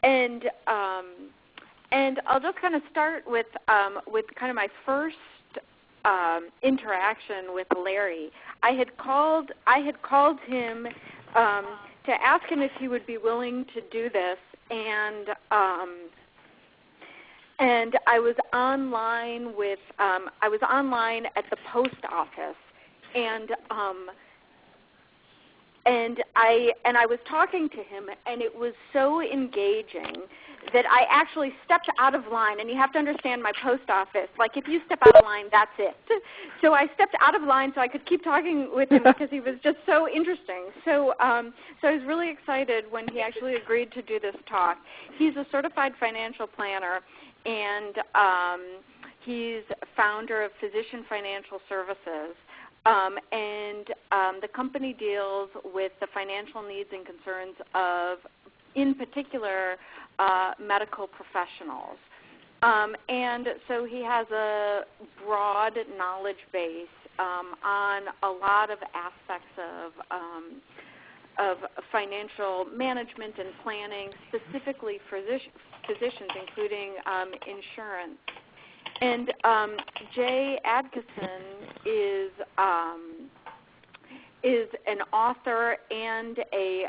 and I'll just kind of start with kind of my first interaction with Larry. I had called him to ask him if he would be willing to do this, and I was online at the post office, and I was talking to him, and it was so engaging that I actually stepped out of line. And you have to understand my post office. Like, if you step out of line, that's it. So I stepped out of line so I could keep talking with him because he was just so interesting. So I was really excited when he actually agreed to do this talk. He's a certified financial planner, and he's founder of Physician Financial Services. The company deals with the financial needs and concerns of, in particular, medical professionals. And so he has a broad knowledge base on a lot of aspects of financial management and planning, specifically for physicians, including insurance. And Jay Adkisson is an author and a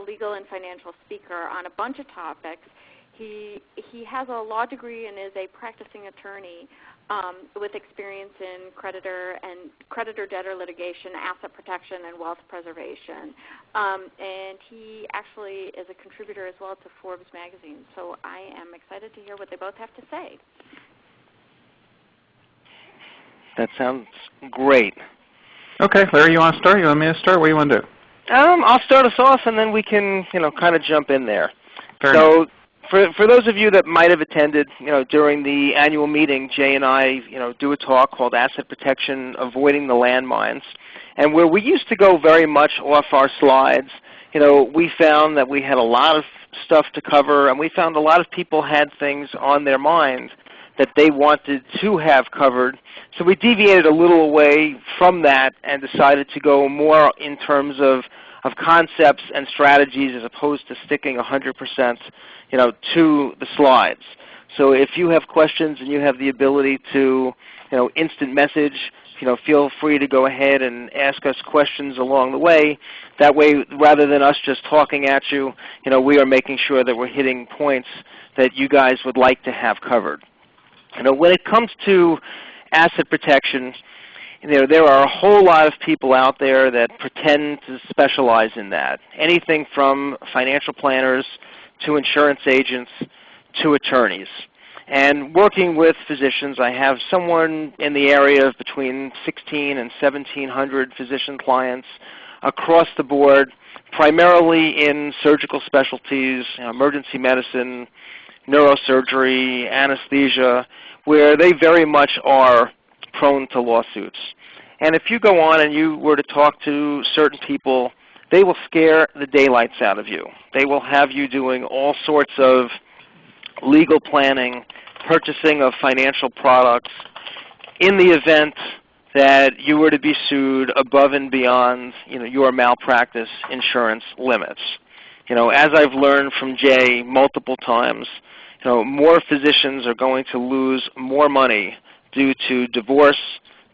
legal and financial speaker on a bunch of topics. He has a law degree and is a practicing attorney with experience in creditor-debtor litigation, asset protection, and wealth preservation. And he actually is a contributor as well to Forbes magazine. So I am excited to hear what they both have to say. That sounds great. Okay, Larry, you want to start? You want me to start? What do you want to do? I'll start us off, and then we can, kind of jump in there. Fair enough. For those of you that might have attended, during the annual meeting, Jay and I, do a talk called Asset Protection: Avoiding the Landmines, and where we used to go very much off our slides. We found that we had a lot of stuff to cover, and we found a lot of people had things on their mind that they wanted to have covered. So we deviated a little away from that and decided to go more in terms of concepts and strategies as opposed to sticking 100% to the slides. So if you have questions and you have the ability to instant message, feel free to go ahead and ask us questions along the way. That way, rather than us just talking at you, we are making sure that we're hitting points that you guys would like to have covered. When it comes to asset protection, there are a whole lot of people out there that pretend to specialize in that. Anything from financial planners to insurance agents to attorneys. And working with physicians, I have someone in the area of between 1,600 and 1,700 physician clients across the board, primarily in surgical specialties, emergency medicine, neurosurgery, anesthesia, where they very much are prone to lawsuits. And if you go on and you were to talk to certain people, they will scare the daylights out of you. They will have you doing all sorts of legal planning, purchasing of financial products, in the event that you were to be sued above and beyond your malpractice insurance limits. As I've learned from Jay multiple times, more physicians are going to lose more money due to divorce,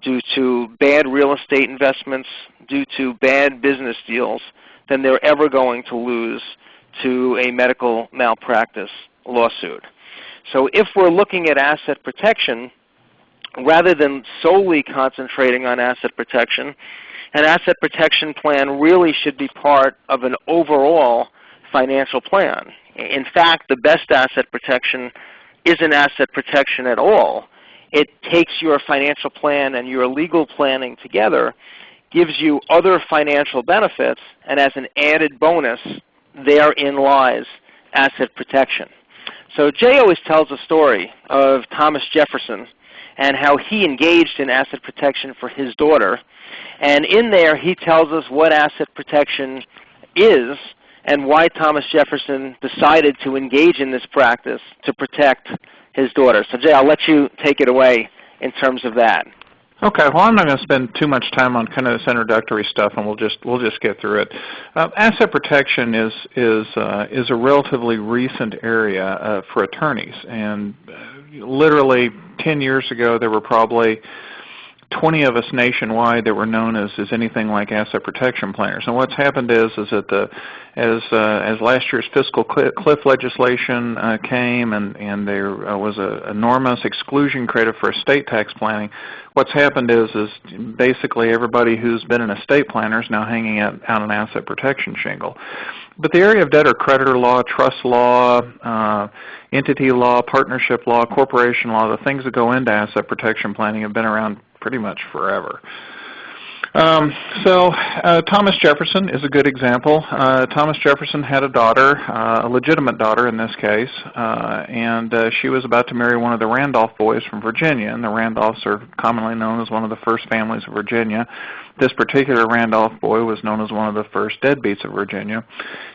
due to bad real estate investments, due to bad business deals than they're ever going to lose to a medical malpractice lawsuit. So if we're looking at asset protection, rather than solely concentrating on asset protection, an asset protection plan really should be part of an overall financial plan. In fact, the best asset protection isn't asset protection at all. It takes your financial plan and your legal planning together, gives you other financial benefits, and as an added bonus, therein lies asset protection. So Jay always tells a story of Thomas Jefferson and how he engaged in asset protection for his daughter. And in there, he tells us what asset protection is and why Thomas Jefferson decided to engage in this practice to protect his daughter. So Jay, I'll let you take it away in terms of that. Okay, well, I'm not going to spend too much time on kind of this introductory stuff, and we'll just get through it. Asset protection is a relatively recent area for attorneys, and literally 10 years ago, there were probably 20 of us nationwide that were known as anything like asset protection planners. And what's happened is that as last year's fiscal cliff legislation came and there was an enormous exclusion created for estate tax planning, what's happened is basically everybody who's been an estate planner is now hanging out an asset protection shingle. But the area of debtor creditor law, trust law, entity law, partnership law, corporation law, the things that go into asset protection planning have been around pretty much forever. Thomas Jefferson is a good example. Thomas Jefferson had a daughter, a legitimate daughter in this case, and she was about to marry one of the Randolph boys from Virginia, and the Randolphs are commonly known as one of the first families of Virginia. This particular Randolph boy was known as one of the first deadbeats of Virginia.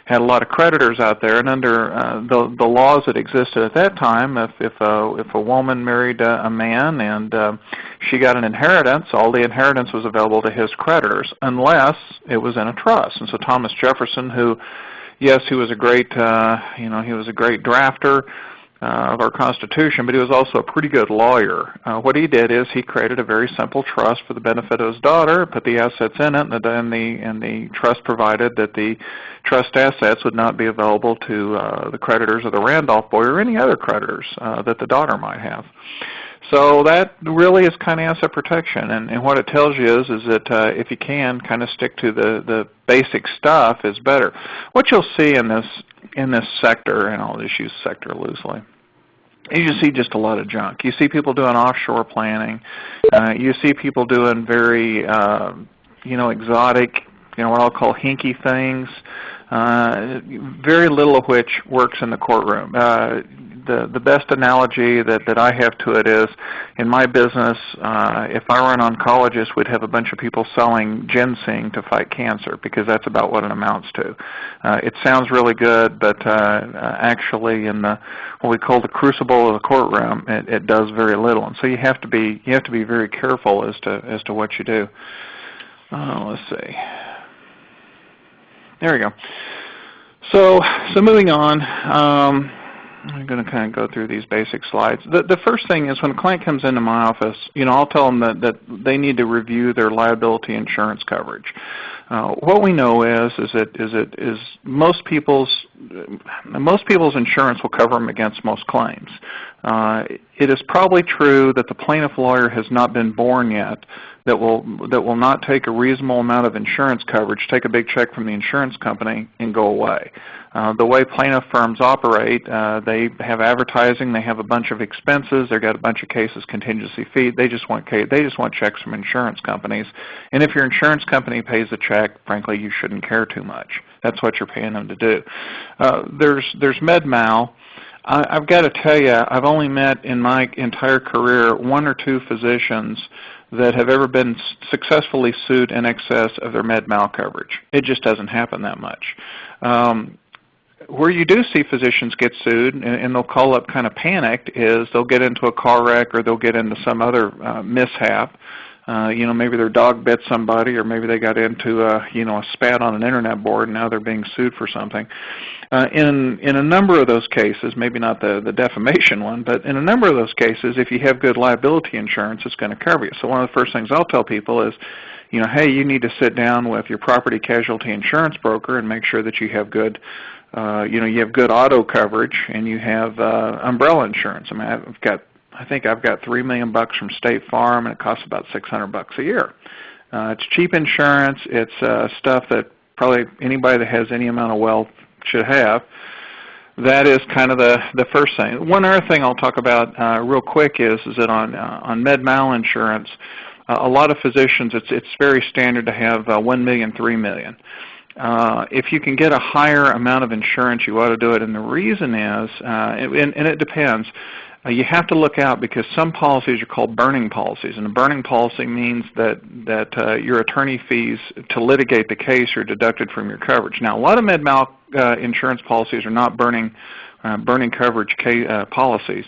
Had a lot of creditors out there, and under the laws that existed at that time, if a woman married a man and she got an inheritance, all the inheritance was available to his creditors, unless it was in a trust. And so Thomas Jefferson, who, yes, he was a great, he was a great drafter of our Constitution, but he was also a pretty good lawyer. What he did is he created a very simple trust for the benefit of his daughter, put the assets in it, and the trust provided that the trust assets would not be available to the creditors of the Randolph boy or any other creditors that the daughter might have. So that really is kind of asset protection, and what it tells you is that if you can kind of stick to the basic stuff is better. What you'll see in this sector, and I'll just use sector loosely, you see just a lot of junk. You see people doing offshore planning. You see people doing very exotic, what I'll call hinky things. Very little of which works in the courtroom. The best analogy that I have to it is, in my business, if I were an oncologist, we'd have a bunch of people selling ginseng to fight cancer, because that's about what it amounts to. It sounds really good, but actually in what we call the crucible of the courtroom, it does very little. And so you have to be very careful as to what you do. Let's see. There we go. So moving on. I'm going to kind of go through these basic slides. The first thing is when a client comes into my office, I'll tell them that they need to review their liability insurance coverage. What we know is that most people's insurance will cover them against most claims. It is probably true that the plaintiff lawyer has not been born yet that will not take a reasonable amount of insurance coverage, take a big check from the insurance company, and go away. The way plaintiff firms operate, they have advertising, they have a bunch of expenses, they've got a bunch of cases, contingency fee. They just want checks from insurance companies. And if your insurance company pays the check, frankly, you shouldn't care too much. That's what you're paying them to do. There's med mal. I've got to tell you, I've only met in my entire career 1 or 2 physicians that have ever been successfully sued in excess of their med mal coverage. It just doesn't happen that much. Where you do see physicians get sued, and they'll call up kind of panicked, is they'll get into a car wreck or they'll get into some other mishap. Maybe their dog bit somebody, or maybe they got into a spat on an internet board and now they're being sued for something. In a number of those cases, maybe not the defamation one, but in a number of those cases, if you have good liability insurance, it's going to cover you. So one of the first things I'll tell people is, hey, you need to sit down with your property casualty insurance broker and make sure that you have good you have good auto coverage and you have umbrella insurance. I mean, I think I've got $3 million from State Farm, and it costs about $600 a year. It's cheap insurance. It's stuff that probably anybody that has any amount of wealth should have. That is kind of the first thing. One other thing I'll talk about real quick is that on med mal insurance, a lot of physicians, it's very standard to have $1 million, $3 million. If you can get a higher amount of insurance, you ought to do it. And the reason is, and it depends, you have to look out because some policies are called burning policies. And a burning policy means that your attorney fees to litigate the case are deducted from your coverage. Now, a lot of med mal insurance policies are not burning coverage policies,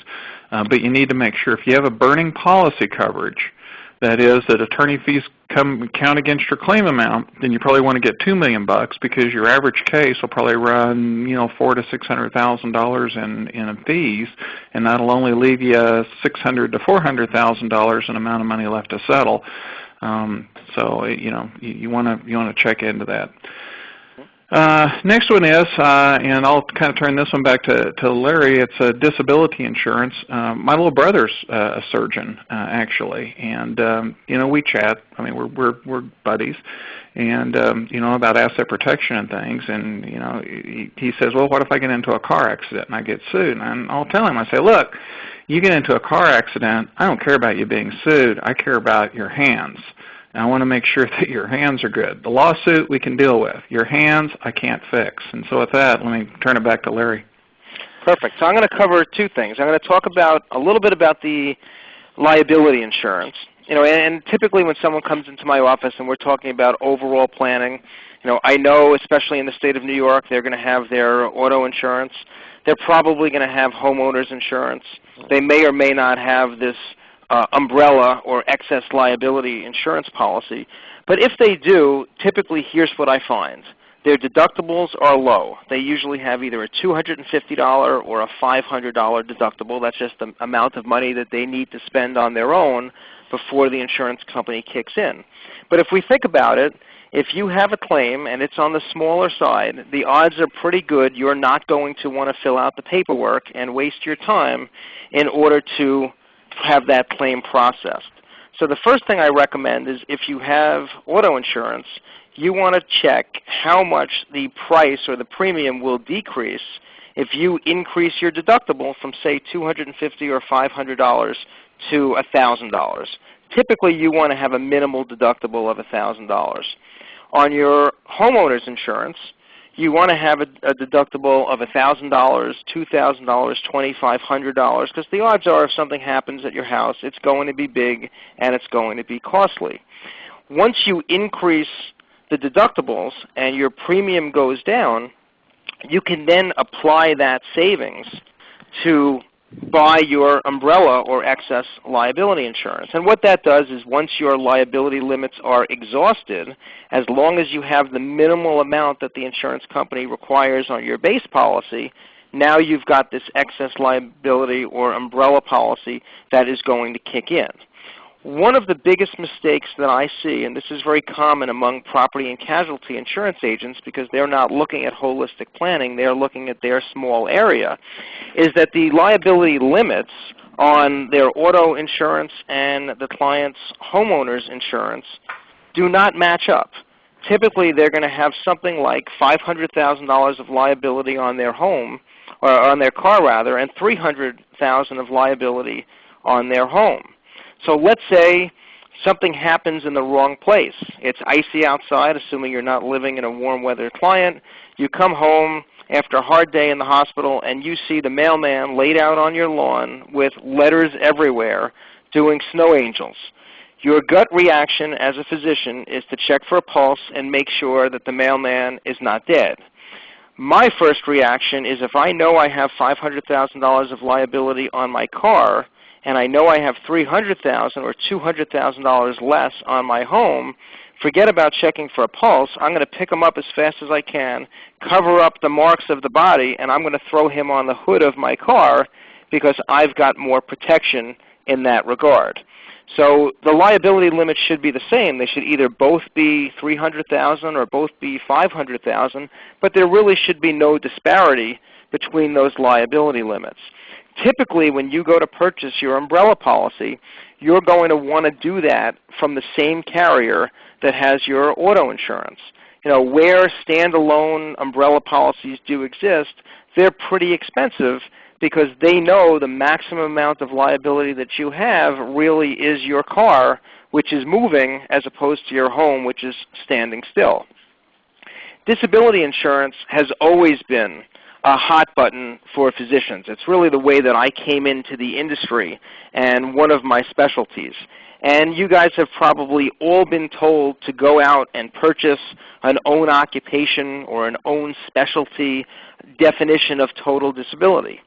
but you need to make sure if you have a burning policy coverage, That is, that attorney fees count against your claim amount, then you probably want to get $2 million because your average case will probably run, $400,000 to $600,000 in fees, and that'll only leave you $600,000 to $400,000 in amount of money left to settle. So you want to check into that. Next one is, and I'll kind of turn this one back to Larry, it's a disability insurance. My little brother's a surgeon, actually, and we chat. I mean, we're buddies, and about asset protection and things. And he says, well, what if I get into a car accident and I get sued? And I'll tell him, I say, look, you get into a car accident, I don't care about you being sued. I care about your hands. And I want to make sure that your hands are good. The lawsuit we can deal with. Your hands I can't fix. And so with that, let me turn it back to Larry. Perfect. So I'm going to cover two things. I'm going to talk about a little bit about the liability insurance. And typically when someone comes into my office and we're talking about overall planning, I know especially in the state of New York, they're going to have their auto insurance. They're probably going to have homeowners insurance. They may or may not have this umbrella or excess liability insurance policy. But if they do, typically here's what I find. Their deductibles are low. They usually have either a $250 or a $500 deductible. That's just the amount of money that they need to spend on their own before the insurance company kicks in. But if we think about it, if you have a claim and it's on the smaller side, the odds are pretty good you're not going to want to fill out the paperwork and waste your time in order to have that claim processed. So the first thing I recommend is if you have auto insurance, you want to check how much the price or the premium will decrease if you increase your deductible from, say, $250 or $500 to $1,000. Typically, you want to have a minimal deductible of $1,000. On your homeowner's insurance, you want to have a deductible of $1,000, $2,000, $2,500, because the odds are if something happens at your house, it's going to be big and it's going to be costly. Once you increase the deductibles and your premium goes down, you can then apply that savings to buy your umbrella or excess liability insurance. And what that does is once your liability limits are exhausted, as long as you have the minimal amount that the insurance company requires on your base policy, now you've got this excess liability or umbrella policy that is going to kick in. One of the biggest mistakes that I see, and this is very common among property and casualty insurance agents because they're not looking at holistic planning, they're looking at their small area, is that the liability limits on their auto insurance and the client's homeowner's insurance do not match up. Typically, they're going to have something like $500,000 of liability on their home, or on their car rather, and $300,000 of liability on their home. So let's say something happens in the wrong place. It's icy outside, assuming you're not living in a warm weather client. You come home after a hard day in the hospital and you see the mailman laid out on your lawn with letters everywhere doing snow angels. Your gut reaction as a physician is to check for a pulse and make sure that the mailman is not dead. My first reaction is if I know I have $500,000 of liability on my car, and I know I have $300,000 or $200,000 less on my home, forget about checking for a pulse. I'm going to pick him up as fast as I can, cover up the marks of the body, and I'm going to throw him on the hood of my car because I've got more protection in that regard. So the liability limits should be the same. They should either both be $300,000 or both be $500,000, but there really should be no disparity between those liability limits. Typically, when you go to purchase your umbrella policy, you're going to want to do that from the same carrier that has your auto insurance. Where standalone umbrella policies do exist, they're pretty expensive because they know the maximum amount of liability that you have really is your car, which is moving, as opposed to your home, which is standing still. Disability insurance has always been a hot button for physicians. It's really the way that I came into the industry and one of my specialties. And you guys have probably all been told to go out and purchase an own occupation or an own specialty definition of total disability.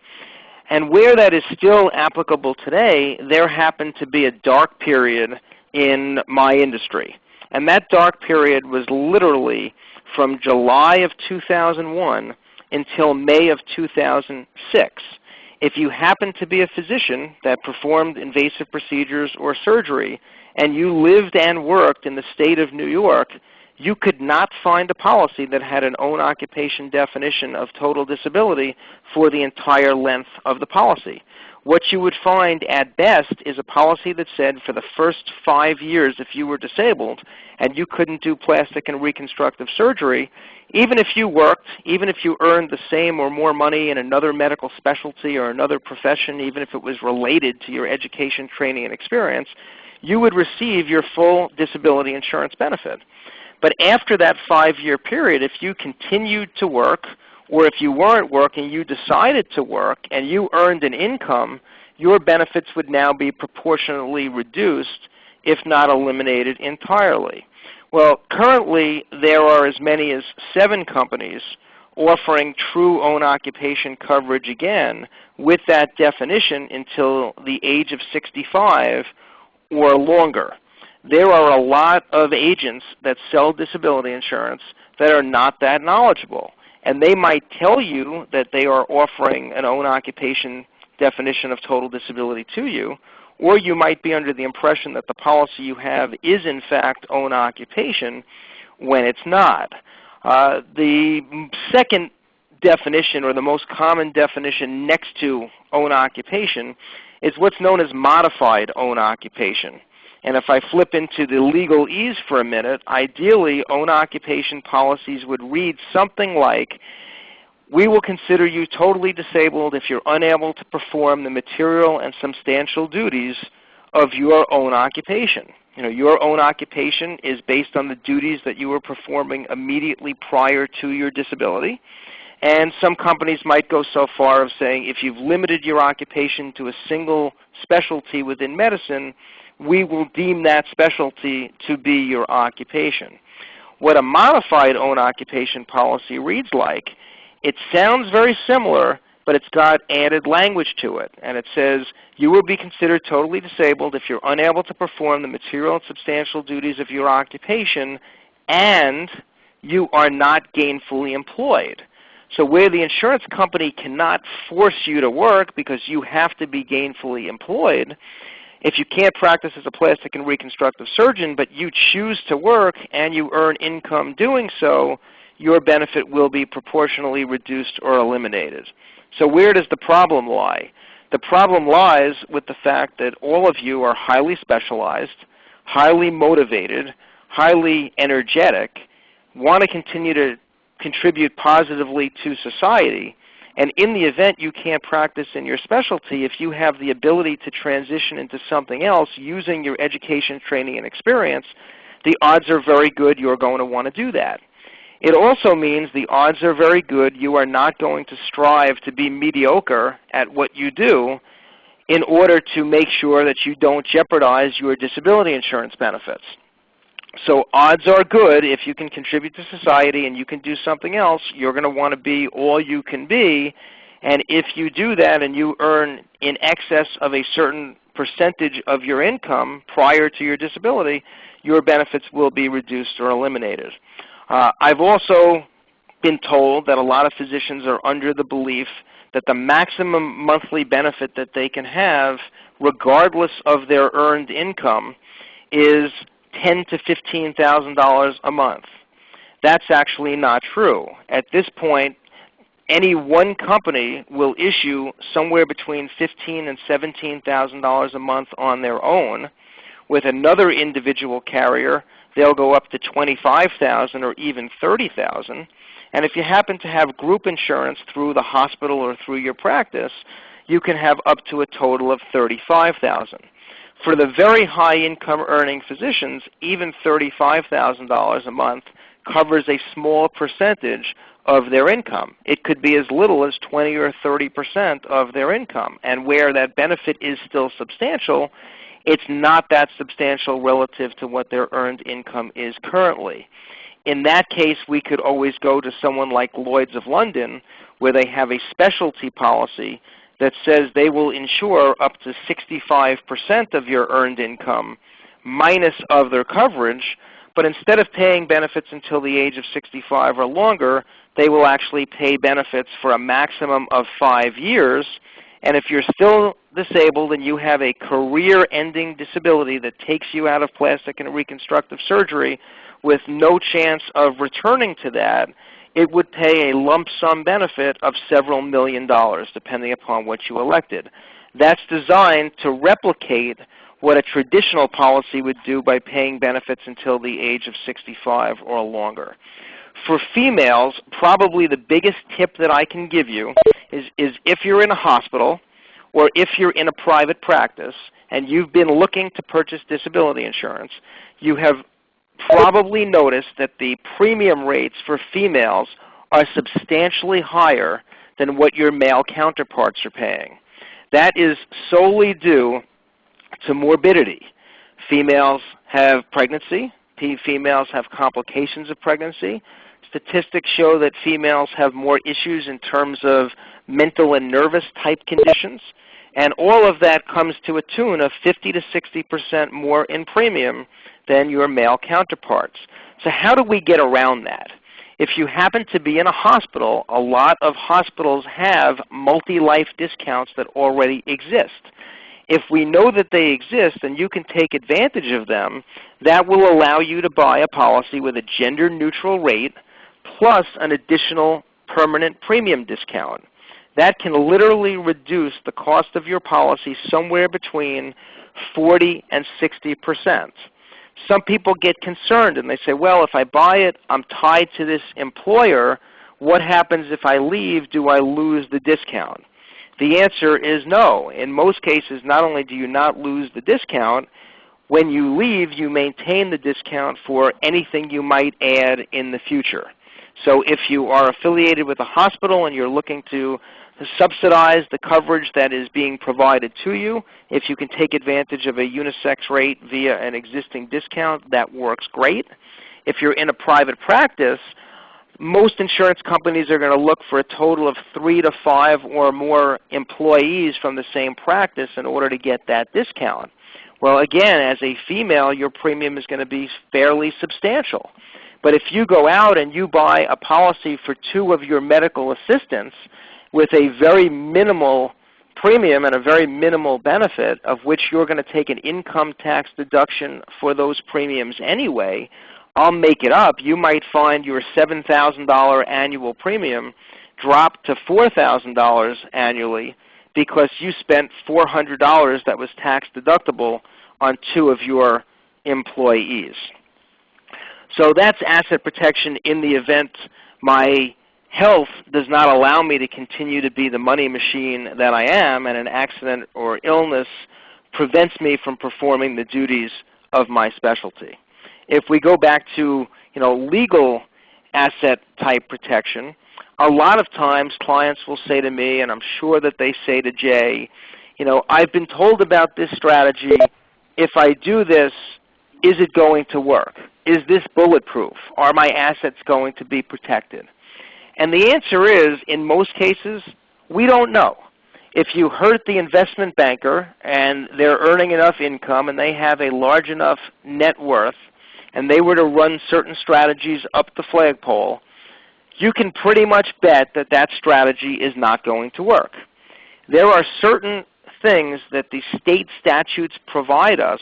And where that is still applicable today, there happened to be a dark period in my industry. And that dark period was literally from July of 2001 until May of 2006. If you happened to be a physician that performed invasive procedures or surgery and you lived and worked in the state of New York, you could not find a policy that had an own occupation definition of total disability for the entire length of the policy. What you would find at best is a policy that said for the first 5 years if you were disabled and you couldn't do plastic and reconstructive surgery, even if you worked, even if you earned the same or more money in another medical specialty or another profession, even if it was related to your education, training, and experience, you would receive your full disability insurance benefit. But after that 5-year period, if you continued to work, or if you weren't working, you decided to work, and you earned an income, your benefits would now be proportionately reduced, if not eliminated entirely. Well, currently there are as many as 7 companies offering true own occupation coverage again with that definition until the age of 65 or longer. There are a lot of agents that sell disability insurance that are not that knowledgeable. And they might tell you that they are offering an own occupation definition of total disability to you, or you might be under the impression that the policy you have is in fact own occupation when it's not. The second definition, or the most common definition next to own occupation, is what's known as modified own occupation. And if I flip into the legalese for a minute, ideally own occupation policies would read something like, we will consider you totally disabled if you're unable to perform the material and substantial duties of your own occupation. You know, your own occupation is based on the duties that you were performing immediately prior to your disability. And some companies might go so far as saying if you've limited your occupation to a single specialty within medicine, we will deem that specialty to be your occupation. What a modified own occupation policy reads like, it sounds very similar, but it's got added language to it. And it says, you will be considered totally disabled if you're unable to perform the material and substantial duties of your occupation and you are not gainfully employed. So where the insurance company cannot force you to work because you have to be gainfully employed, if you can't practice as a plastic and reconstructive surgeon, but you choose to work and you earn income doing so, your benefit will be proportionally reduced or eliminated. So where does the problem lie? The problem lies with the fact that all of you are highly specialized, highly motivated, highly energetic, want to continue to contribute positively to society, and in the event you can't practice in your specialty, if you have the ability to transition into something else using your education, training, and experience, the odds are very good you're going to want to do that. It also means the odds are very good you are not going to strive to be mediocre at what you do in order to make sure that you don't jeopardize your disability insurance benefits. So odds are good if you can contribute to society and you can do something else, you're going to want to be all you can be. And if you do that and you earn in excess of a certain percentage of your income prior to your disability, your benefits will be reduced or eliminated. I've also been told that a lot of physicians are under the belief that the maximum monthly benefit that they can have, regardless of their earned income, is $10,000 to $15,000 a month. That's actually not true. At this point, any one company will issue somewhere between $15,000 and $17,000 a month on their own. With another individual carrier, they'll go up to $25,000 or even $30,000. And if you happen to have group insurance through the hospital or through your practice, you can have up to a total of $35,000. For the very high income earning physicians, even $35,000 a month covers a small percentage of their income. It could be as little as 20 or 30% of their income. And where that benefit is still substantial, it's not that substantial relative to what their earned income is currently. In that case, we could always go to someone like Lloyd's of London, where they have a specialty policy that says they will insure up to 65% of your earned income, minus of their coverage, but instead of paying benefits until the age of 65 or longer, they will actually pay benefits for a maximum of 5 years. And if you're still disabled and you have a career-ending disability that takes you out of plastic and reconstructive surgery with no chance of returning to that, it would pay a lump sum benefit of several $1,000,000, depending upon what you elected. That's designed to replicate what a traditional policy would do by paying benefits until the age of 65 or longer. For females, probably the biggest tip that I can give you is if you're in a hospital or if you're in a private practice and you've been looking to purchase disability insurance, you have probably noticed that the premium rates for females are substantially higher than what your male counterparts are paying. That is solely due to morbidity. Females have pregnancy. Females have complications of pregnancy. Statistics show that females have more issues in terms of mental and nervous type conditions. And all of that comes to a tune of 50 to 60% more in premium than your male counterparts. So how do we get around that? If you happen to be in a hospital, a lot of hospitals have multi-life discounts that already exist. If we know that they exist and you can take advantage of them, that will allow you to buy a policy with a gender-neutral rate plus an additional permanent premium discount. That can literally reduce the cost of your policy somewhere between 40 and 60%. Some people get concerned and they say, well, if I buy it, I'm tied to this employer. What happens if I leave? Do I lose the discount? The answer is no. In most cases, not only do you not lose the discount, when you leave, you maintain the discount for anything you might add in the future. So if you are affiliated with a hospital and you're looking to subsidize the coverage that is being provided to you, if you can take advantage of a unisex rate via an existing discount, that works great. If you're in a private practice, most insurance companies are going to look for a total of 3 to 5 or more employees from the same practice in order to get that discount. Well, again, as a female, your premium is going to be fairly substantial. But if you go out and you buy a policy for 2 of your medical assistants with a very minimal premium and a very minimal benefit, of which you're going to take an income tax deduction for those premiums anyway, I'll make it up, you might find your $7,000 annual premium drop to $4,000 annually because you spent $400 that was tax deductible on 2 of your employees. So that's asset protection in the event my health does not allow me to continue to be the money machine that I am, and an accident or illness prevents me from performing the duties of my specialty. If we go back to legal asset type protection, a lot of times clients will say to me, and I'm sure that they say to Jay, I've been told about this strategy. If I do this, is it going to work? Is this bulletproof? Are my assets going to be protected? And the answer is, in most cases, we don't know. If you hurt the investment banker and they're earning enough income and they have a large enough net worth and they were to run certain strategies up the flagpole, you can pretty much bet that that strategy is not going to work. There are certain things that the state statutes provide us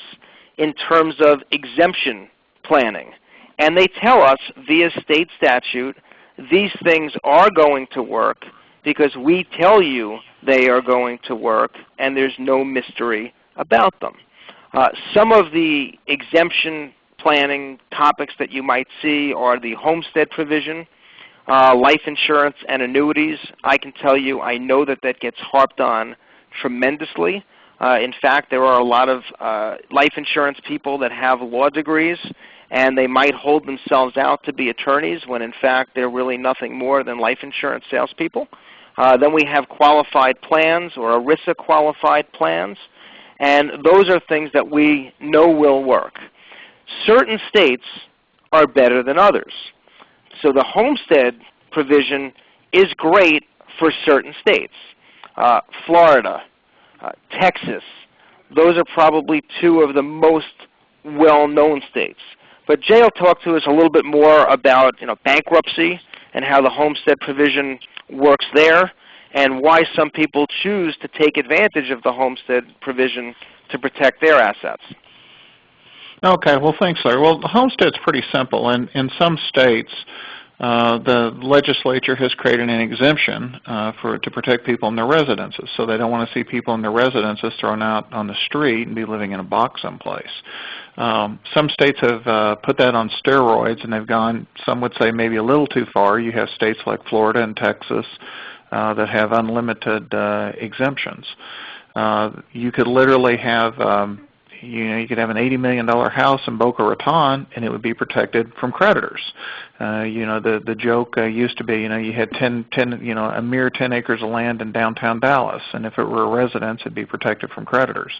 in terms of exemption planning. And they tell us via state statute, these things are going to work because we tell you they are going to work and there's no mystery about them. Some of the exemption planning topics that you might see are the homestead provision, life insurance, and annuities. I can tell you I know that that gets harped on tremendously. In fact, there are a lot of life insurance people that have law degrees, and they might hold themselves out to be attorneys when in fact they're really nothing more than life insurance salespeople. Then we have qualified plans or ERISA qualified plans, and those are things that we know will work. Certain states are better than others. So the homestead provision is great for certain states. Florida, Texas, those are probably 2 of the most well-known states. But Jay will talk to us a little bit more about bankruptcy and how the homestead provision works there, and why some people choose to take advantage of the homestead provision to protect their assets. Okay, well, thanks, Larry. Well, the homestead's pretty simple. In some states, the legislature has created an exemption to protect people in their residences. So they don't want to see people in their residences thrown out on the street and be living in a box someplace. Some states have put that on steroids, and they've gone, some would say, maybe a little too far. You have states like Florida and Texas that have unlimited exemptions. You could literally have you could have an $80 million house in Boca Raton, and it would be protected from creditors. The joke used to be, you had a mere 10 acres of land in downtown Dallas, and if it were a residence, it'd be protected from creditors.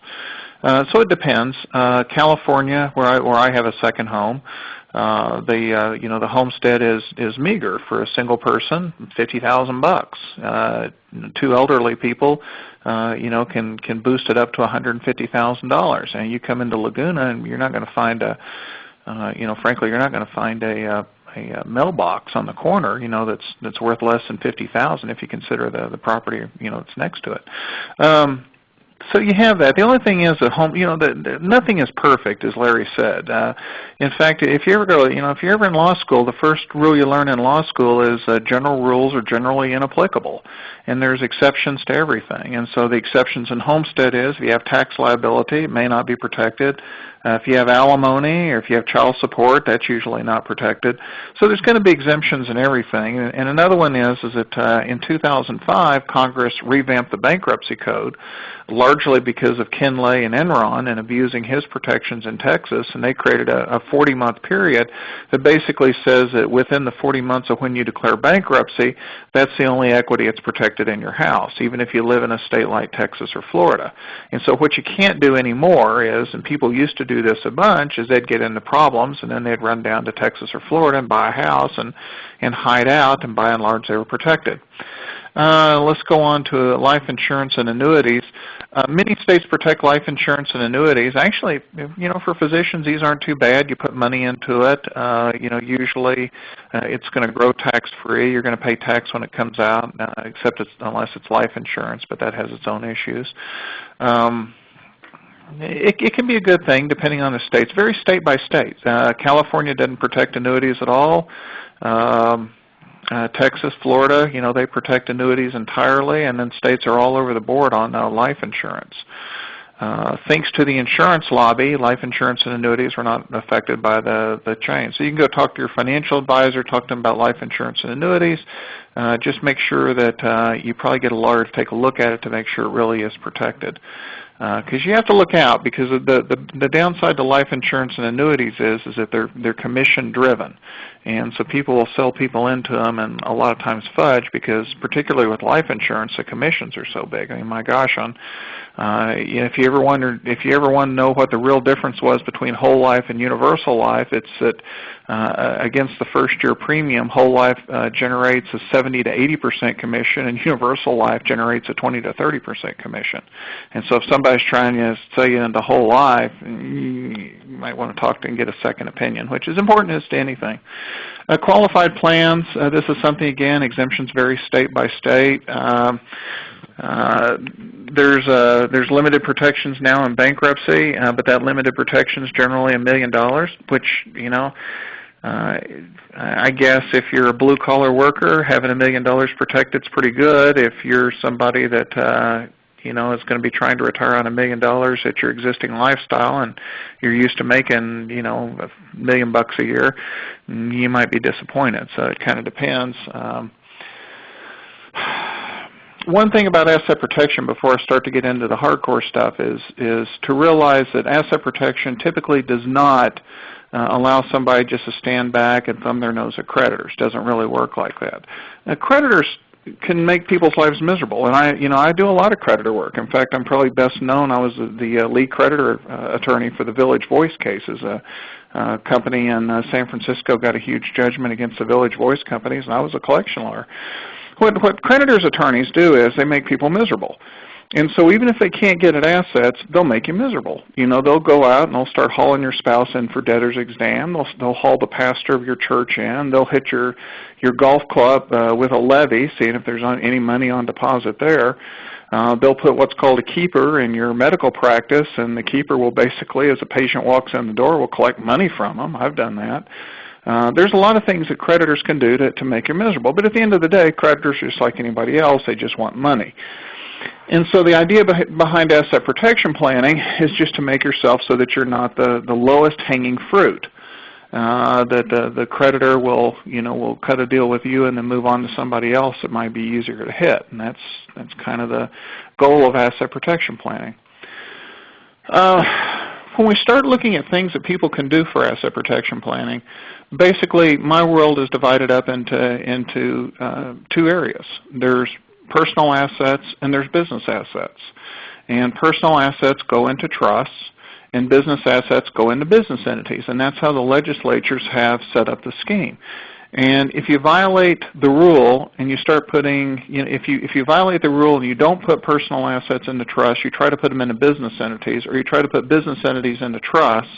So it depends. California, where I have a second home, the homestead is meager for a single person, $50,000. Two elderly people, can boost it up to $150,000. And you come into Laguna, and you're not going to find frankly, you're not going to find a mailbox on the corner, that's worth less than $50,000 if you consider the property, that's next to it. So you have that. The only thing is at home, nothing is perfect, as Larry said. In fact, if you ever go, if you're ever in law school, the first rule you learn in law school is general rules are generally inapplicable, and there's exceptions to everything. And so the exceptions in homestead is if you have tax liability, it may not be protected. If you have alimony or if you have child support, that's usually not protected. So there's going to be exemptions in everything. And another one is that in 2005, Congress revamped the bankruptcy code, largely because of Ken Lay and Enron and abusing his protections in Texas, and they created a 40-month period that basically says that within the 40 months of when you declare bankruptcy, that's the only equity that's protected in your house, even if you live in a state like Texas or Florida. And so what you can't do anymore is, and people used to do this a bunch, is they'd get into problems, and then they'd run down to Texas or Florida and buy a house and hide out, and by and large they were protected. Let's go on to life insurance and annuities. Many states protect life insurance and annuities. Actually, for physicians, these aren't too bad. You put money into it. Usually it's going to grow tax-free. You're going to pay tax when it comes out, except unless it's life insurance, but that has its own issues. It can be a good thing depending on the states. Very state by state. California doesn't protect annuities at all. Texas, Florida, they protect annuities entirely, and then states are all over the board on life insurance. Thanks to the insurance lobby, life insurance and annuities were not affected by the change. So you can go talk to your financial advisor, talk to them about life insurance and annuities. Just make sure that you probably get a lawyer to take a look at it to make sure it really is protected. Because you have to look out, because the downside to life insurance and annuities is that they're commission driven, and so people will sell people into them and a lot of times fudge, because particularly with life insurance the commissions are so big. I mean, my gosh, if you ever want to know what the real difference was between whole life and universal life, it's that against the first year premium, whole life generates a 70 to 80% commission, and universal life generates a 20 to 30% commission. And so if somebody's trying to sell you into whole life, you might want to talk to and get a second opinion, which is important as to anything. Qualified plans, this is something, again, exemptions vary state by state. There's limited protections now in bankruptcy, but that limited protection is generally $1 million, which, I guess if you're a blue-collar worker, having $1 million protected is pretty good. If you're somebody that is going to be trying to retire on $1 million at your existing lifestyle, and you're used to making, $1 million a year, you might be disappointed. So it kind of depends. One thing about asset protection before I start to get into the hardcore stuff is to realize that asset protection typically does not allow somebody just to stand back and thumb their nose at creditors. It doesn't really work like that. Creditors can make people's lives miserable, and I do a lot of creditor work. In fact, I'm probably best known. I was the lead creditor attorney for the Village Voice cases. A company in San Francisco got a huge judgment against the Village Voice companies, and I was a collection lawyer. What creditors' attorneys do is they make people miserable. And so even if they can't get at assets, they'll make you miserable. You know, they'll go out and they'll start hauling your spouse in for debtor's exam. They'll haul the pastor of your church in. They'll hit your golf club with a levy, seeing if there's any money on deposit there. They'll put what's called a keeper in your medical practice, and the keeper will basically, as a patient walks in the door, will collect money from them. I've done that. There's a lot of things that creditors can do to make you miserable. But at the end of the day, creditors are just like anybody else. They just want money. And so the idea behind asset protection planning is just to make yourself so that you're not the lowest hanging fruit. That the creditor will cut a deal with you and then move on to somebody else that might be easier to hit. And that's kind of the goal of asset protection planning. When we start looking at things that people can do for asset protection planning, basically my world is divided up into two areas. There's personal assets and there's business assets. And personal assets go into trusts and business assets go into business entities. And that's how the legislatures have set up the scheme. And if you violate the rule and you start putting, if you violate the rule and you don't put personal assets into trusts, you try to put them into business entities, or you try to put business entities into trusts,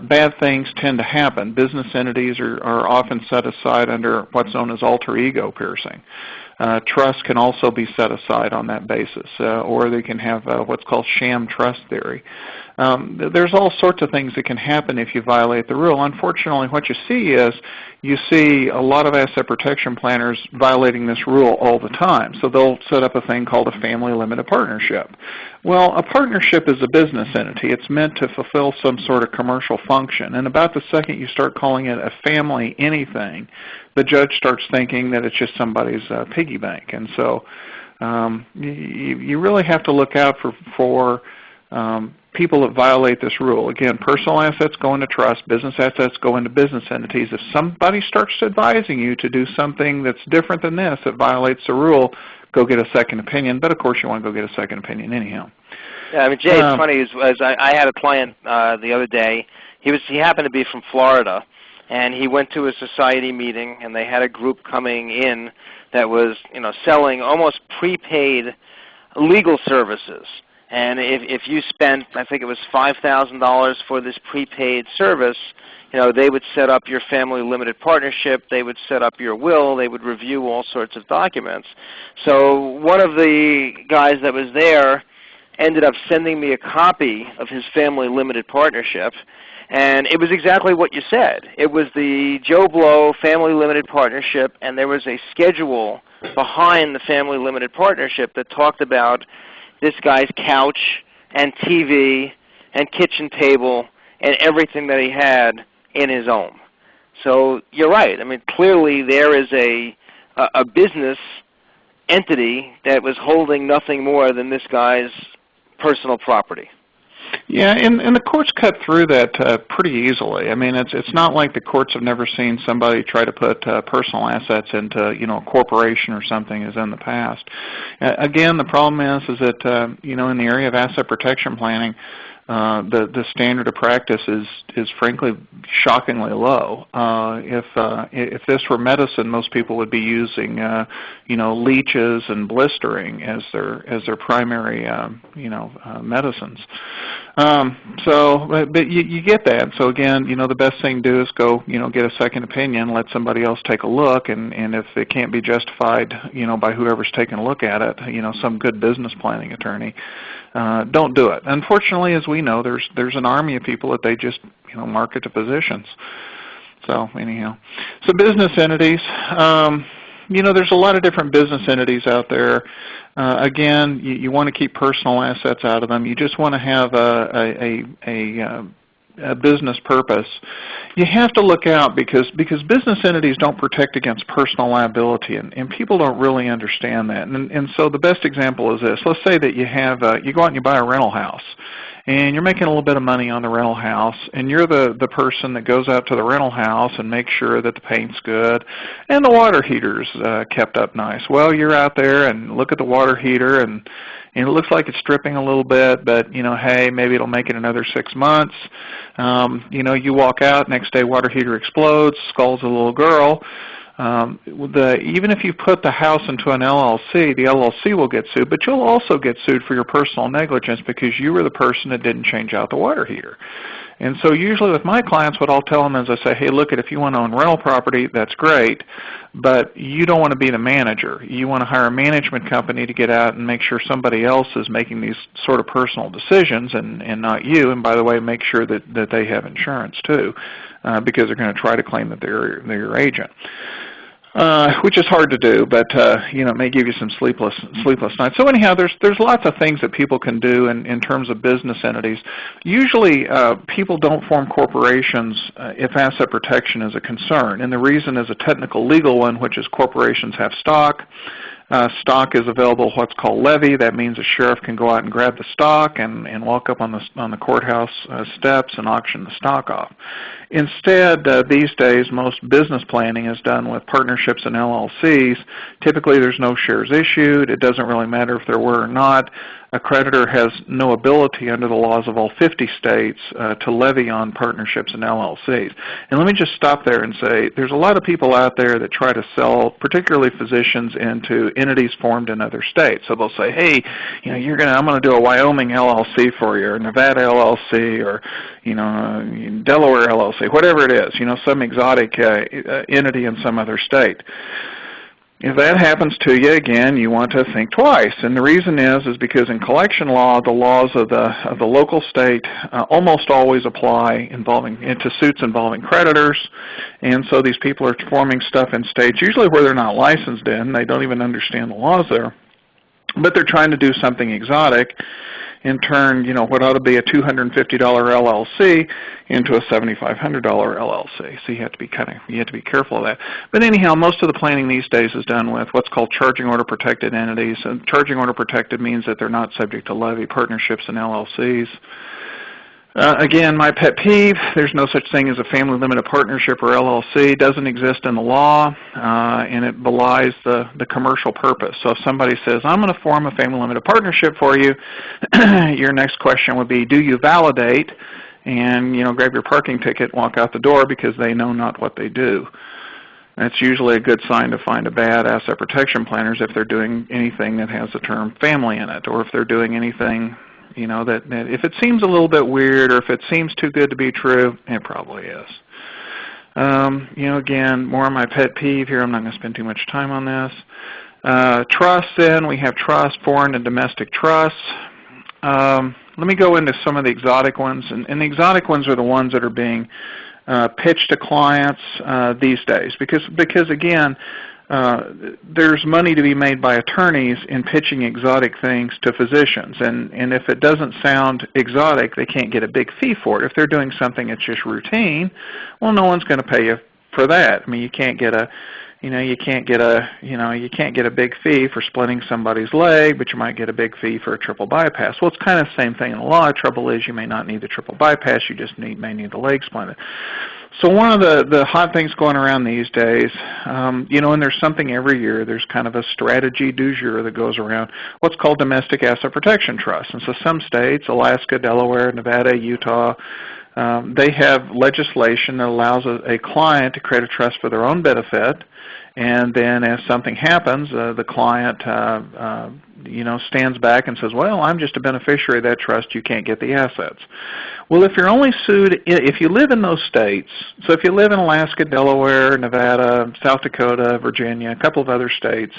bad things tend to happen. Business entities are often set aside under what's known as alter ego piercing. Trusts can also be set aside on that basis, or they can have what's called sham trust theory. There's all sorts of things that can happen if you violate the rule. Unfortunately, what you see is you see a lot of asset protection planners violating this rule all the time. So they'll set up a thing called a family limited partnership. Well, a partnership is a business entity. It's meant to fulfill some sort of commercial function. And about the second you start calling it a family anything, the judge starts thinking that it's just somebody's piggy bank. And so you really have to look out for people that violate this rule. Again, personal assets go into trust, business assets go into business entities. If somebody starts advising you to do something that's different than this, that violates the rule, go get a second opinion. But of course you want to go get a second opinion anyhow. Yeah, I mean, Jay, it's funny, as I had a client the other day. He happened to be from Florida, and he went to a society meeting, and they had a group coming in that was, selling almost prepaid legal services. And if you spent, I think it was $5,000 for this prepaid service, they would set up your family limited partnership, they would set up your will, they would review all sorts of documents. So one of the guys that was there ended up sending me a copy of his family limited partnership, and it was exactly what you said. It was the Joe Blow family limited partnership, and there was a schedule behind the family limited partnership that talked about this guy's couch and TV and kitchen table and everything that he had in his home. So you're right. I mean, clearly there is a business entity that was holding nothing more than this guy's personal property. Yeah, and the courts cut through that pretty easily. I mean, it's not like the courts have never seen somebody try to put personal assets into a corporation or something as in the past. Again, the problem is that in the area of asset protection planning, the standard of practice is frankly shockingly low. If this were medicine, most people would be using leeches and blistering as their primary medicines. But you get that. So again, the best thing to do is go get a second opinion, let somebody else take a look, and if it can't be justified by whoever's taking a look at it, some good business planning attorney. Don't do it. Unfortunately, as we know, there's an army of people that they just market to physicians. So anyhow, so business entities. There's a lot of different business entities out there. Again, you want to keep personal assets out of them. You just want to have a business purpose. You have to look out because business entities don't protect against personal liability, and people don't really understand that. And so the best example is this. Let's say that you go out and you buy a rental house, and you're making a little bit of money on the rental house, and you're the person that goes out to the rental house and makes sure that the paint's good and the water heater's kept up nice. Well, you're out there and look at the water heater, and it looks like it's dripping a little bit, but hey, maybe it'll make it another 6 months. You walk out, next day water heater explodes, scalds a little girl. Even if you put the house into an LLC, the LLC will get sued, but you'll also get sued for your personal negligence because you were the person that didn't change out the water heater. And so usually with my clients, what I'll tell them is I say, hey, look, if you want to own rental property, that's great, but you don't want to be the manager. You want to hire a management company to get out and make sure somebody else is making these sort of personal decisions and not you. And by the way, make sure that they have insurance too, because they're going to try to claim that they're your agent. Which is hard to do, but it may give you some sleepless nights. So anyhow, there's lots of things that people can do in terms of business entities. Usually, people don't form corporations if asset protection is a concern, and the reason is a technical legal one, which is corporations have stock. Stock is available what's called levy. That means a sheriff can go out and grab the stock and walk up on the courthouse steps and auction the stock off. Instead, these days, most business planning is done with partnerships and LLCs. Typically, there's no shares issued. It doesn't really matter if there were or not. A creditor has no ability under the laws of all 50 states to levy on partnerships and LLCs. And let me just stop there and say there's a lot of people out there that try to sell, particularly physicians, into entities formed in other states. So they'll say, hey, I'm going to do a Wyoming LLC for you, or Nevada LLC, or Delaware LLC, whatever it is, some exotic entity in some other state. If that happens to you, again, you want to think twice. And the reason is because in collection law, the laws of the local state almost always apply into suits involving creditors. And so these people are forming stuff in states, usually where they're not licensed in. They don't even understand the laws there. But they're trying to do something exotic and turn, what ought to be a $250 LLC into a $7,500 LLC. So you have to be careful of that. But anyhow, most of the planning these days is done with what's called charging order protected entities. And charging order protected means that they're not subject to levy, partnerships and LLCs. Again, my pet peeve, there's no such thing as a family limited partnership or LLC. It doesn't exist in the law, and it belies the commercial purpose. So if somebody says, I'm going to form a family limited partnership for you, your next question would be, do you validate? And, grab your parking ticket and walk out the door because they know not what they do. That's usually a good sign to find a bad asset protection planners if they're doing anything that has the term family in it, or if they're doing anything that if it seems a little bit weird or if it seems too good to be true, it probably is. Again, more of my pet peeve here. I'm not going to spend too much time on this. Trusts then. We have trust, foreign and domestic trusts. Let me go into some of the exotic ones. And the exotic ones are the ones that are being pitched to clients these days. Because again, there's money to be made by attorneys in pitching exotic things to physicians. And if it doesn't sound exotic, they can't get a big fee for it. If they're doing something that's just routine, well, no one's going to pay you for that. I mean, you can't get a big fee for splitting somebody's leg, but you might get a big fee for a triple bypass. Well, it's kind of the same thing in the law. The trouble is you may not need the triple bypass. You just may need the leg splinted. So one of the hot things going around these days, and there's something every year, there's kind of a strategy du jour that goes around, what's called domestic asset protection trusts. And so some states, Alaska, Delaware, Nevada, Utah, they have legislation that allows a client to create a trust for their own benefit. And then as something happens, the client stands back and says, well, I'm just a beneficiary of that trust. You can't get the assets. Well, if you're only sued, if you live in those states, so if you live in Alaska, Delaware, Nevada, South Dakota, Virginia, a couple of other states,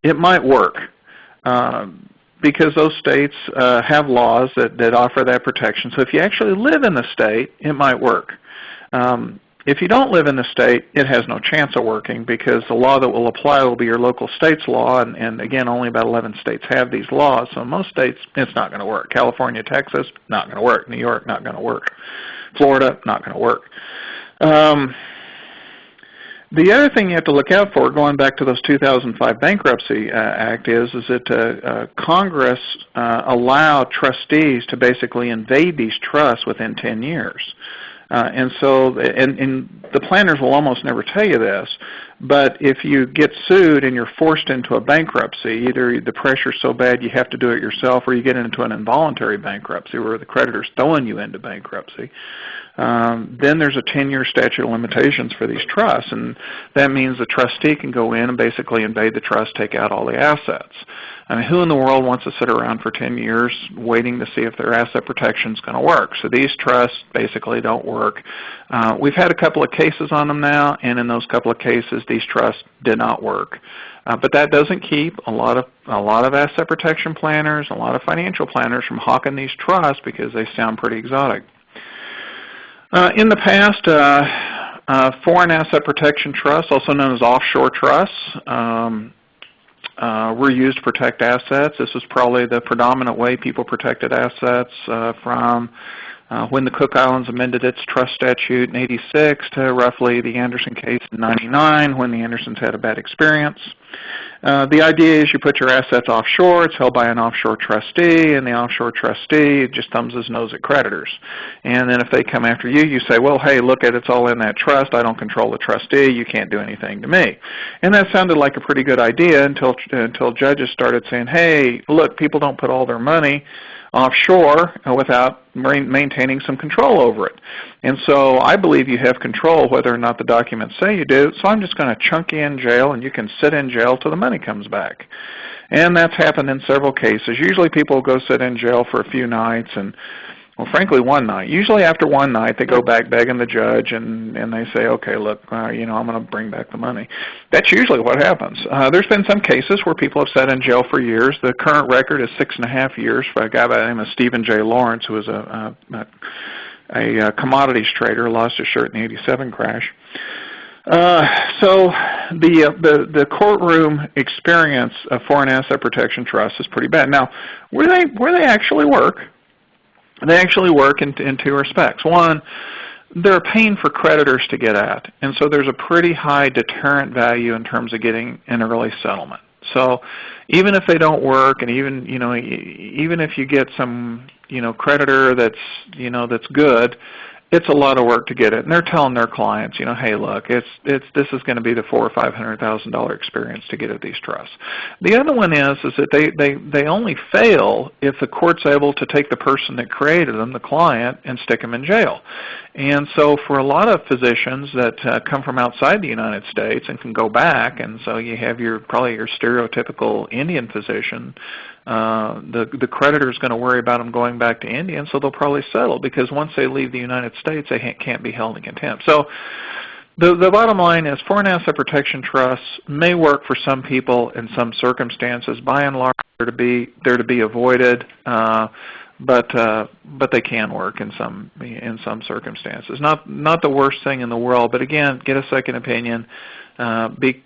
it might work because those states have laws that offer that protection. So if you actually live in the state, it might work. If you don't live in the state, it has no chance of working because the law that will apply will be your local state's law, and again, only about 11 states have these laws. So in most states, it's not going to work. California, Texas, not going to work. New York, not going to work. Florida, not going to work. The other thing you have to look out for, going back to those 2005 Bankruptcy Act, is that Congress allowed trustees to basically invade these trusts within 10 years. And the planners will almost never tell you this, But if you get sued and you're forced into a bankruptcy, either the pressure's so bad you have to do it yourself, or you get into an involuntary bankruptcy where the creditor's throwing you into bankruptcy, then there's a 10-year statute of limitations for these trusts, and that means the trustee can go in and basically invade the trust, take out all the assets. I mean, who in the world wants to sit around for 10 years waiting to see if their asset protection is going to work? So these trusts basically don't work. We've had a couple of cases on them now, and in those couple of cases, these trusts did not work. But that doesn't keep a lot of asset protection planners, a lot of financial planners from hawking these trusts because they sound pretty exotic. In the past, foreign asset protection trusts, also known as offshore trusts, were used to protect assets. This was probably the predominant way people protected assets from when the Cook Islands amended its trust statute in '86 to roughly the Anderson case in '99 when the Andersons had a bad experience. The idea is you put your assets offshore, it's held by an offshore trustee, and the offshore trustee just thumbs his nose at creditors. And then if they come after you, you say, well, hey, look, it's all in that trust, I don't control the trustee, you can't do anything to me. And that sounded like a pretty good idea until judges started saying, hey, look, people don't put all their money offshore without maintaining some control over it. And so I believe you have control whether or not the documents say you do, so I'm just going to chunk you in jail and you can sit in jail till the money comes back. And that's happened in several cases. Usually people go sit in jail for a few nights and, well, frankly, one night. Usually after one night they go back begging the judge and they say, okay, look, you know, I'm going to bring back the money. That's usually what happens. There's been some cases where people have sat in jail for years. The current record is 6.5 years for a guy by the name of Stephen J. Lawrence, who was a commodities trader, lost his shirt in the '87 crash. So the courtroom experience of foreign asset protection trusts is pretty bad. Now, where they actually work, they actually work in two respects. One, they're a pain for creditors to get at, and so there's a pretty high deterrent value in terms of getting an early settlement. So even if they don't work, and even if you get some creditor that's good, it's a lot of work to get it. And they're telling their clients, hey, look, this is going to be the $400,000 or $500,000 experience to get at these trusts. The other one is that they only fail if the court's able to take the person that created them, the client, and stick them in jail. And so for a lot of physicians that come from outside the United States and can go back, and so you have probably your stereotypical Indian physician, the creditor is going to worry about them going back to India, and so they'll probably settle because once they leave the United States, they can't be held in contempt. So the bottom line is foreign asset protection trusts may work for some people in some circumstances. By and large, they're to be avoided, but they can work in some circumstances. Not the worst thing in the world, but again, get a second opinion. Be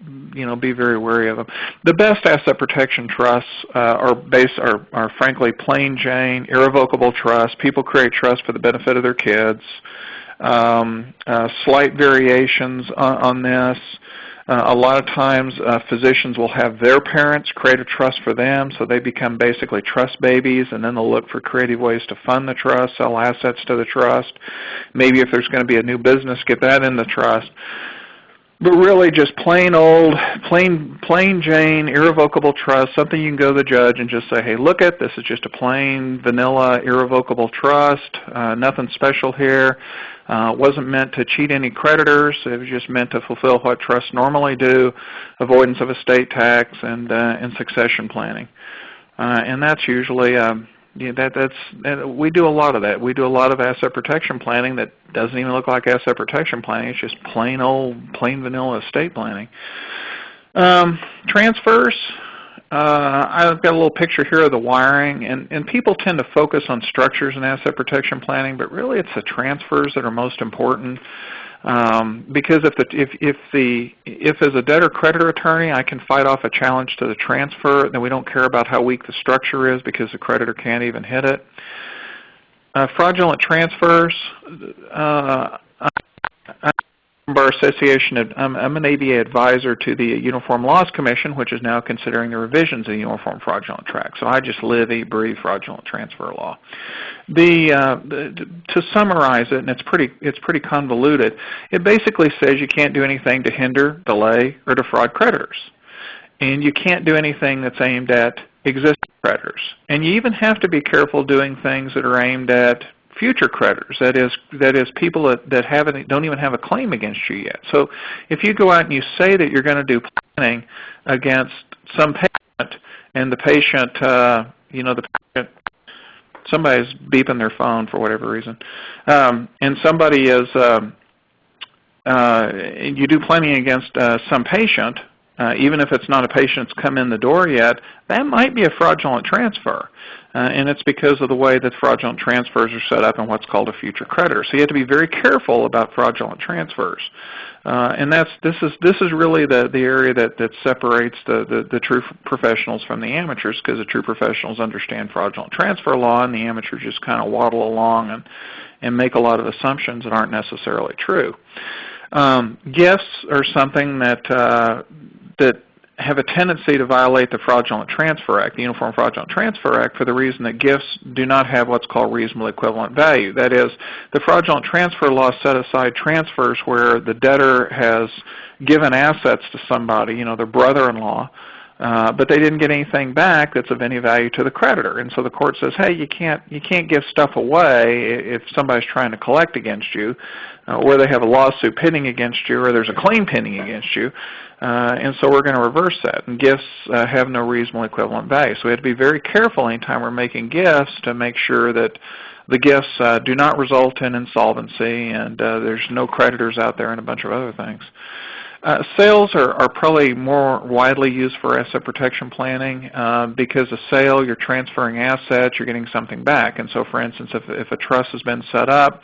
very wary of them. The best asset protection trusts are frankly plain Jane, irrevocable trusts. People create trusts for the benefit of their kids. Slight variations on this. A lot of times physicians will have their parents create a trust for them, so they become basically trust babies, and then they'll look for creative ways to fund the trust, sell assets to the trust. Maybe if there's going to be a new business, get that in the trust. But really just plain Jane, irrevocable trust, something you can go to the judge and just say, hey, look at this is just a plain, vanilla, irrevocable trust, nothing special here. Wasn't meant to cheat any creditors. It was just meant to fulfill what trusts normally do, avoidance of estate tax and succession planning. And that's usually we do a lot of that. We do a lot of asset protection planning that doesn't even look like asset protection planning. It's just plain vanilla estate planning. Transfers. I've got a little picture here of the wiring, and people tend to focus on structures in asset protection planning, but really it's the transfers that are most important. Because if as a debtor-creditor attorney I can fight off a challenge to the transfer, then we don't care about how weak the structure is because the creditor can't even hit it. Fraudulent transfers. Bar Association, I'm an ABA advisor to the Uniform Laws Commission, which is now considering the revisions of the Uniform Fraudulent Tract. So I just live, eat, breathe fraudulent transfer law. To summarize it, and it's pretty convoluted, it basically says you can't do anything to hinder, delay, or defraud creditors. And you can't do anything that's aimed at existing creditors. And you even have to be careful doing things that are aimed at future creditors, that is people that don't even have a claim against you yet. So if you go out and you say that you're going to do planning against some patient, and the patient, somebody's beeping their phone for whatever reason, and somebody is, you do planning against some patient, even if it's not a patient that's come in the door yet, that might be a fraudulent transfer. And it's because of the way that fraudulent transfers are set up and what's called a future creditor. So you have to be very careful about fraudulent transfers. And this is really the area that separates the true professionals from the amateurs, because the true professionals understand fraudulent transfer law, and the amateurs just kind of waddle along and make a lot of assumptions that aren't necessarily true. Gifts are something that have a tendency to violate the Fraudulent Transfer Act, the Uniform Fraudulent Transfer Act, for the reason that gifts do not have what's called reasonable equivalent value. That is, the Fraudulent Transfer Law set aside transfers where the debtor has given assets to somebody, their brother-in-law, but they didn't get anything back that's of any value to the creditor. And so the court says, hey, you can't give stuff away if somebody's trying to collect against you, or they have a lawsuit pending against you, or there's a claim pending against you. And so we're going to reverse that. And gifts have no reasonable equivalent value. So we have to be very careful anytime we're making gifts to make sure that the gifts do not result in insolvency, and there's no creditors out there and a bunch of other things. Sales are probably more widely used for asset protection planning because a sale, you're transferring assets, you're getting something back. And so, for instance, if a trust has been set up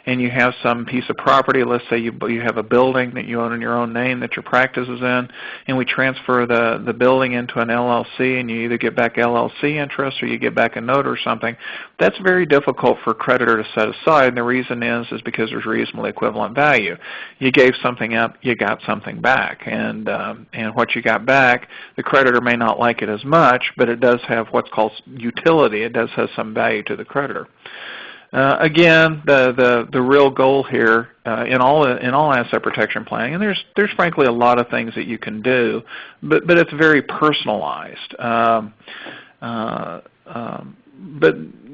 and you have some piece of property, let's say you have a building that you own in your own name that your practice is in, and we transfer the building into an LLC, and you either get back LLC interest or you get back a note or something, that's very difficult for a creditor to set aside. And the reason is because there's reasonably equivalent value. You gave something up, you got something back, and what you got back, the creditor may not like it as much, but it does have what's called utility. It does have some value to the creditor. Again, the real goal here in all asset protection planning, and there's frankly a lot of things that you can do, but it's very personalized. But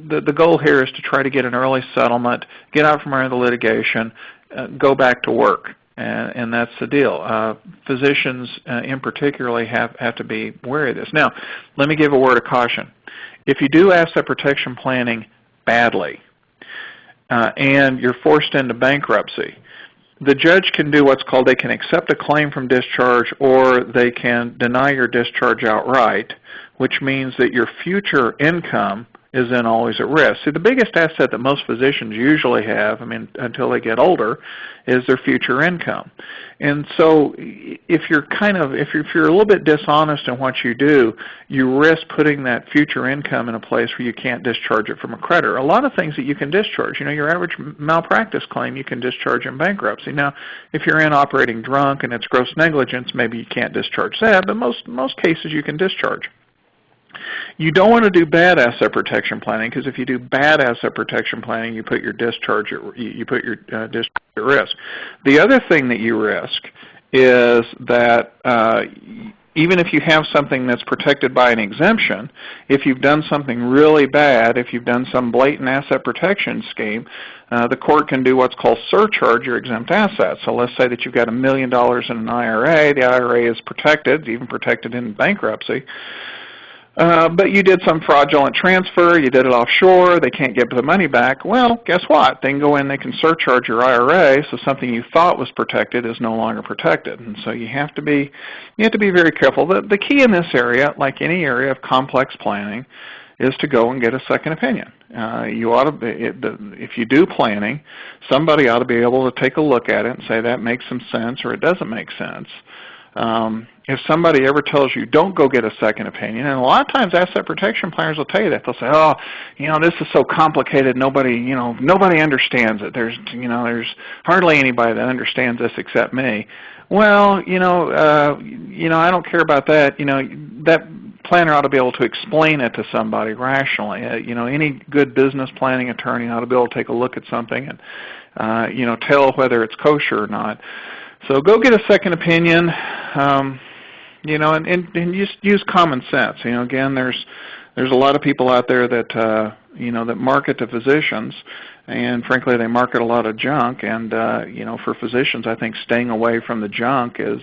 the goal here is to try to get an early settlement, get out from under the litigation, go back to work. And that's the deal. Physicians in particular have to be wary of this. Now, let me give a word of caution. If you do asset protection planning badly and you're forced into bankruptcy, the judge can do what's called, they can accept a claim from discharge, or they can deny your discharge outright, which means that your future income is then always at risk. See, the biggest asset that most physicians usually have, until they get older, is their future income. And so if you're a little bit dishonest in what you do, you risk putting that future income in a place where you can't discharge it from a creditor. A lot of things that you can discharge, your average malpractice claim you can discharge in bankruptcy. Now, if you're in operating drunk and it's gross negligence, maybe you can't discharge that, but most cases you can discharge. You don't want to do bad asset protection planning, because if you do bad asset protection planning, you put your discharge at risk. The other thing that you risk is that even if you have something that's protected by an exemption, if you've done something really bad, if you've done some blatant asset protection scheme, the court can do what's called surcharge your exempt assets. So let's say that you've got $1 million in an IRA. The IRA is protected, even protected in bankruptcy. But you did some fraudulent transfer, you did it offshore, they can't get the money back. Well, guess what? They can go in, they can surcharge your IRA, so something you thought was protected is no longer protected. And so you have to be very careful. The key in this area, like any area of complex planning, is to go and get a second opinion. You ought to, if you do planning, somebody ought to be able to take a look at it and say that makes some sense or it doesn't make sense. If somebody ever tells you don't go get a second opinion, and a lot of times asset protection planners will tell you that. They'll say, "Oh, this is so complicated. Nobody understands it. There's hardly anybody that understands this except me." Well, I don't care about that. That planner ought to be able to explain it to somebody rationally. Any good business planning attorney ought to be able to take a look at something and tell whether it's kosher or not. So go get a second opinion. And just use common sense. Again, there's a lot of people out there that that market to physicians, and frankly, they market a lot of junk. And for physicians, I think staying away from the junk is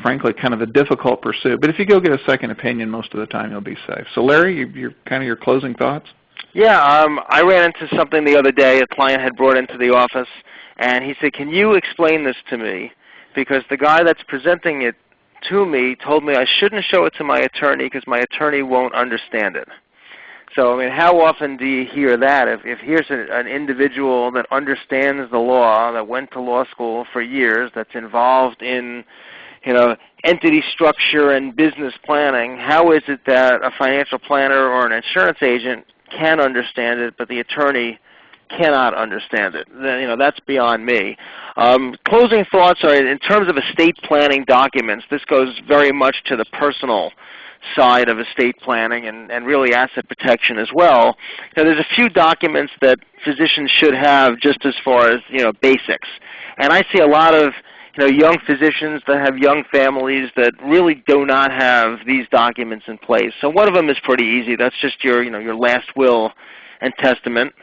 frankly kind of a difficult pursuit. But if you go get a second opinion, most of the time you'll be safe. So, Larry, your closing thoughts? Yeah, I ran into something the other day a client had brought into the office, and he said, "Can you explain this to me? Because the guy that's presenting it to me told me I shouldn't show it to my attorney because my attorney won't understand it." So, I mean, how often do you hear that? If here's an individual that understands the law, that went to law school for years, that's involved in, entity structure and business planning, how is it that a financial planner or an insurance agent can understand it, but the attorney cannot understand it? That's beyond me. Closing thoughts are in terms of estate planning documents. This goes very much to the personal side of estate planning and really asset protection as well. There's a few documents that physicians should have just as far as basics. And I see a lot of young physicians that have young families that really do not have these documents in place. So one of them is pretty easy. That's just your last will and testament.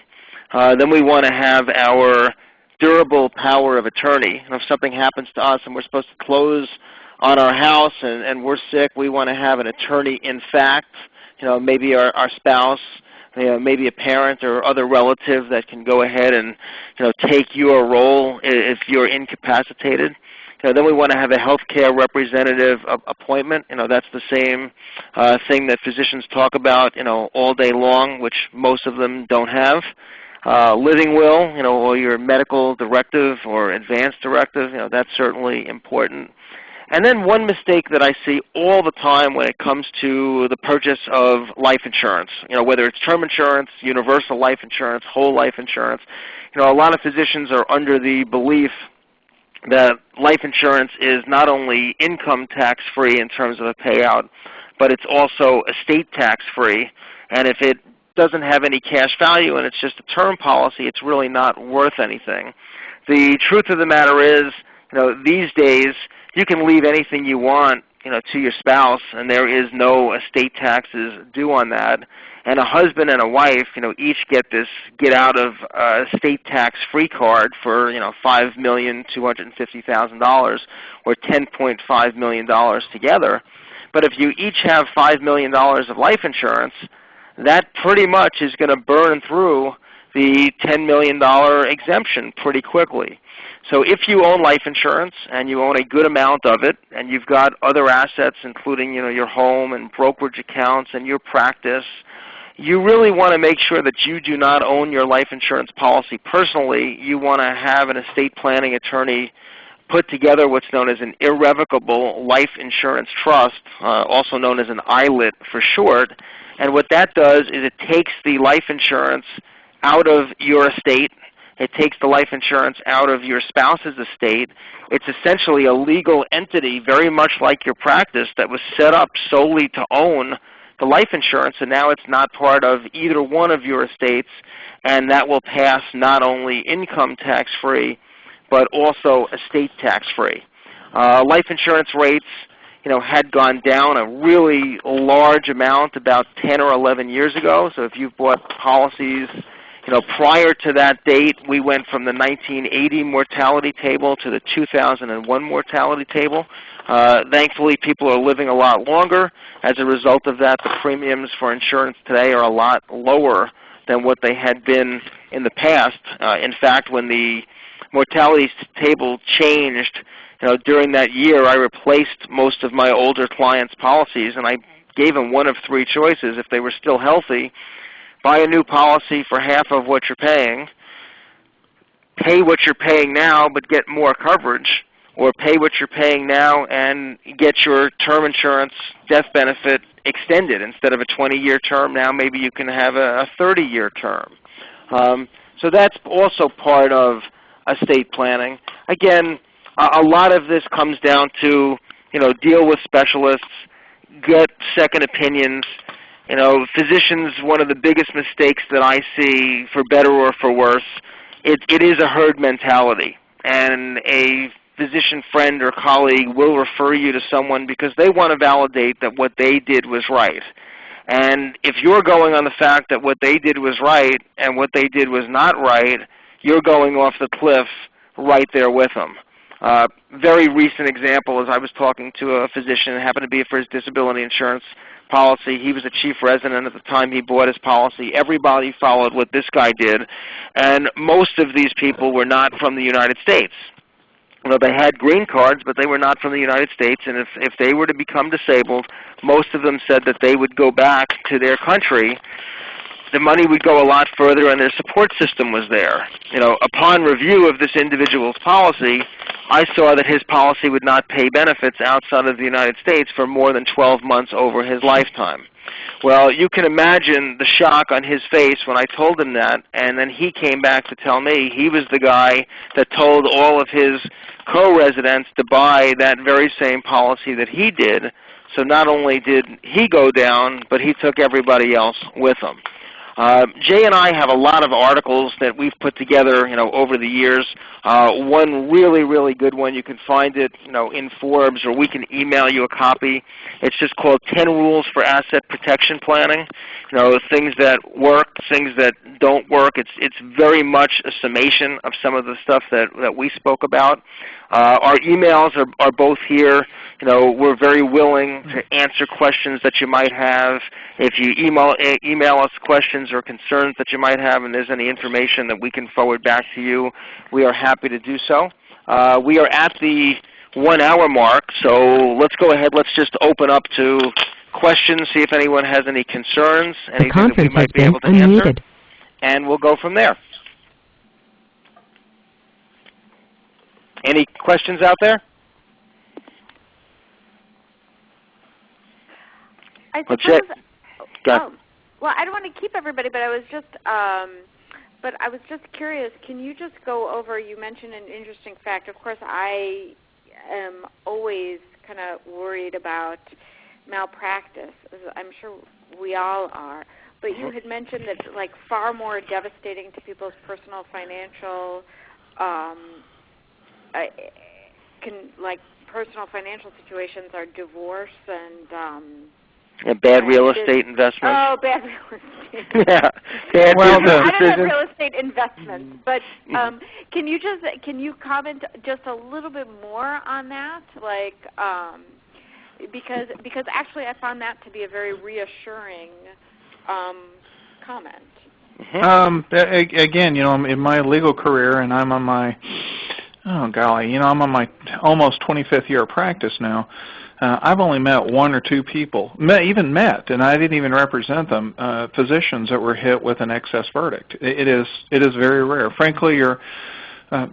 Then we want to have our durable power of attorney. If something happens to us and we're supposed to close on our house and we're sick, we want to have an attorney in fact, maybe our spouse, maybe a parent or other relative that can go ahead and take your role if you're incapacitated. Then we want to have a healthcare representative appointment. That's the same thing that physicians talk about all day long, which most of them don't have. Living will, or your medical directive or advance directive, that's certainly important. And then one mistake that I see all the time when it comes to the purchase of life insurance, whether it's term insurance, universal life insurance, whole life insurance, a lot of physicians are under the belief that life insurance is not only income tax-free in terms of a payout, but it's also estate tax-free. And if it doesn't have any cash value and it's just a term policy, it's really not worth anything. The truth of the matter is, these days you can leave anything you want, to your spouse, and there is no estate taxes due on that. And a husband and a wife, each get this get out of estate tax-free card for $5,250,000 or $10.5 million together. But if you each have $5 million of life insurance, that pretty much is going to burn through the $10 million exemption pretty quickly. So if you own life insurance and you own a good amount of it and you've got other assets including your home and brokerage accounts and your practice, you really want to make sure that you do not own your life insurance policy personally. You want to have an estate planning attorney put together what's known as an irrevocable life insurance trust, also known as an ILIT for short. And what that does is it takes the life insurance out of your estate. It takes the life insurance out of your spouse's estate. It's essentially a legal entity, very much like your practice, that was set up solely to own the life insurance, and now it's not part of either one of your estates, and that will pass not only income tax-free, but also estate tax-free. Life insurance rates had gone down a really large amount about 10 or 11 years ago. So if you've bought policies, prior to that date, we went from the 1980 mortality table to the 2001 mortality table. Thankfully, people are living a lot longer. As a result of that, the premiums for insurance today are a lot lower than what they had been in the past. In fact, when the mortality table changed, during that year, I replaced most of my older clients' policies, and I gave them one of three choices. If they were still healthy, buy a new policy for half of what you're paying, pay what you're paying now but get more coverage, or pay what you're paying now and get your term insurance death benefit extended. Instead of a 20-year term, now maybe you can have a 30-year term. So that's also part of estate planning. Again, a lot of this comes down to, deal with specialists, get second opinions. Physicians, one of the biggest mistakes that I see, for better or for worse, it is a herd mentality. And a physician friend or colleague will refer you to someone because they want to validate that what they did was right. And if you're going on the fact that what they did was right and what they did was not right, you're going off the cliff right there with them. Very recent example is I was talking to a physician, it happened to be for his disability insurance policy. He was a chief resident at the time he bought his policy. Everybody followed what this guy did, and most of these people were not from the United States. They had green cards, but they were not from the United States, and if they were to become disabled, most of them said that they would go back to their country. The money would go a lot further, and their support system was there. Upon review of this individual's policy, I saw that his policy would not pay benefits outside of the United States for more than 12 months over his lifetime. Well, you can imagine the shock on his face when I told him that, and then he came back to tell me he was the guy that told all of his co-residents to buy that very same policy that he did. So not only did he go down, but he took everybody else with him. Jay and I have a lot of articles that we've put together, over the years. One really, really good one, you can find it, in Forbes, or we can email you a copy. It's just called 10 Rules for Asset Protection Planning. Things that work, things that don't work. It's very much a summation of some of the stuff that we spoke about. Our emails are both here. We're very willing to answer questions that you might have. If you email us questions or concerns that you might have, and there's any information that we can forward back to you, we are happy to do so. We are at the 1 hour mark, so let's go ahead. Let's just open up to questions, see if anyone has any concerns, anything that we might be able to answer, and we'll go from there. Any questions out there? I suppose, well, I don't want to keep everybody, but I was just curious. Can you just go over? You mentioned an interesting fact. Of course, I am always kind of worried about malpractice. I'm sure we all are. But you had mentioned that far more devastating to people's personal financial personal financial situations are divorce and bad real estate investments. Oh, bad real estate. Yeah. I don't have real estate investments, but can you comment just a little bit more on that? Because actually I found that to be a very reassuring comment. Again, in my legal career, and I'm on my, I'm on my almost 25th year of practice now. I've only met one or two people, and I didn't even represent them, physicians that were hit with an excess verdict. It is very rare. Frankly, you're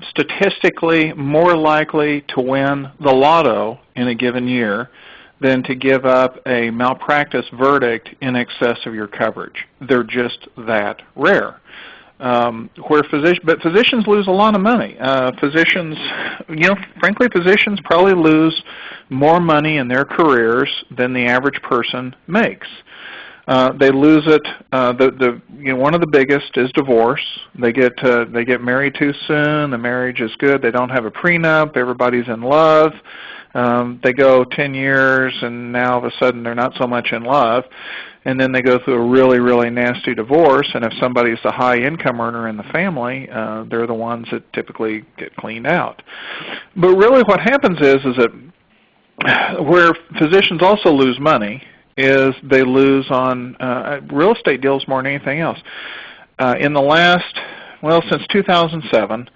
statistically more likely to win the lotto in a given year than to give up a malpractice verdict in excess of your coverage. They're just that rare. But physicians lose a lot of money. Frankly, physicians probably lose more money in their careers than the average person makes. They lose it. One of the biggest is divorce. They get married too soon. The marriage is good. They don't have a prenup. Everybody's in love. They go 10 years, and now all of a sudden they're not so much in love. And then they go through a really, really nasty divorce, and if somebody's the high income earner in the family, they're the ones that typically get cleaned out. But really what happens is that where physicians also lose money is they lose on real estate deals more than anything else. In the last, since 2007,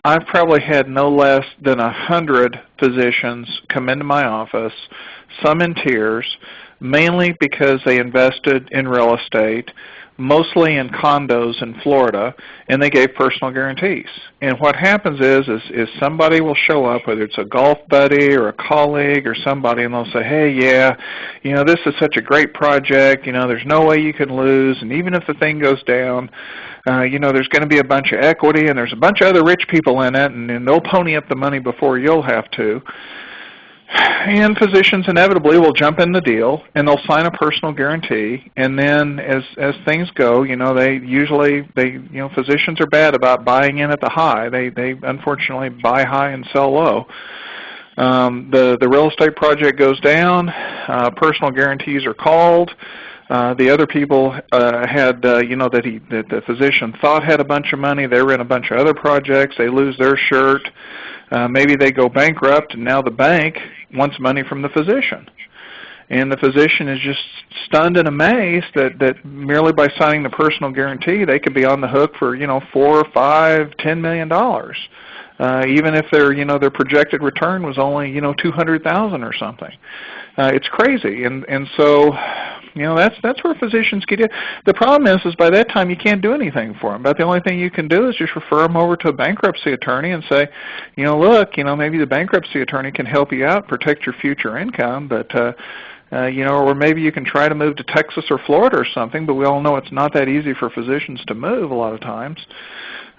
I've probably had no less than 100 physicians come into my office, some in tears, mainly because they invested in real estate. mostly in condos in Florida, and they gave personal guarantees. And what happens is somebody will show up, whether it's a golf buddy or a colleague or somebody, and they'll say, hey, yeah, you know, this is such a great project, you know, there's no way you can lose, and even if the thing goes down, you know, there's going to be a bunch of equity, and there's a bunch of other rich people in it, and they'll pony up the money before you'll have to. And physicians inevitably will jump in the deal, and they'll sign a personal guarantee. And then, as things go, you know, physicians are bad about buying in at the high. They unfortunately buy high and sell low. The real estate project goes down. Personal guarantees are called. The other people had, you know, that the physician thought had a bunch of money. They were in a bunch of other projects. They lose their shirt. Maybe they go bankrupt, and now the bank wants money from the physician. And the physician is just stunned and amazed that merely by signing the personal guarantee, they could be on the hook for, you know, $4 or $5, $10 million. Even if their projected return was only, you know, $200,000 or something. It's crazy, and so, you know, that's where physicians get in. The problem is by that time you can't do anything for them. But the only thing you can do is just refer them over to a bankruptcy attorney and say, you know, look, you know, maybe the bankruptcy attorney can help you out, protect your future income, but you know, or maybe you can try to move to Texas or Florida or something. But we all know it's not that easy for physicians to move a lot of times.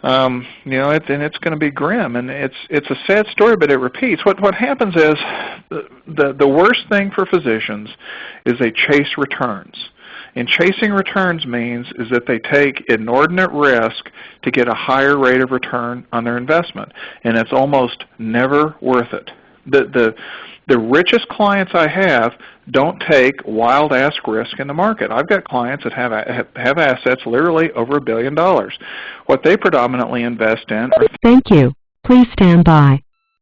You know, and it's going to be grim, and it's a sad story, but it repeats. What happens is the worst thing for physicians is they chase returns. And chasing returns means is that they take inordinate risk to get a higher rate of return on their investment, and it's almost never worth it. The richest clients I have don't take wild-ass risk in the market. I've got clients that have assets literally over $1 billion. What they predominantly invest in are... Thank you. Please stand by.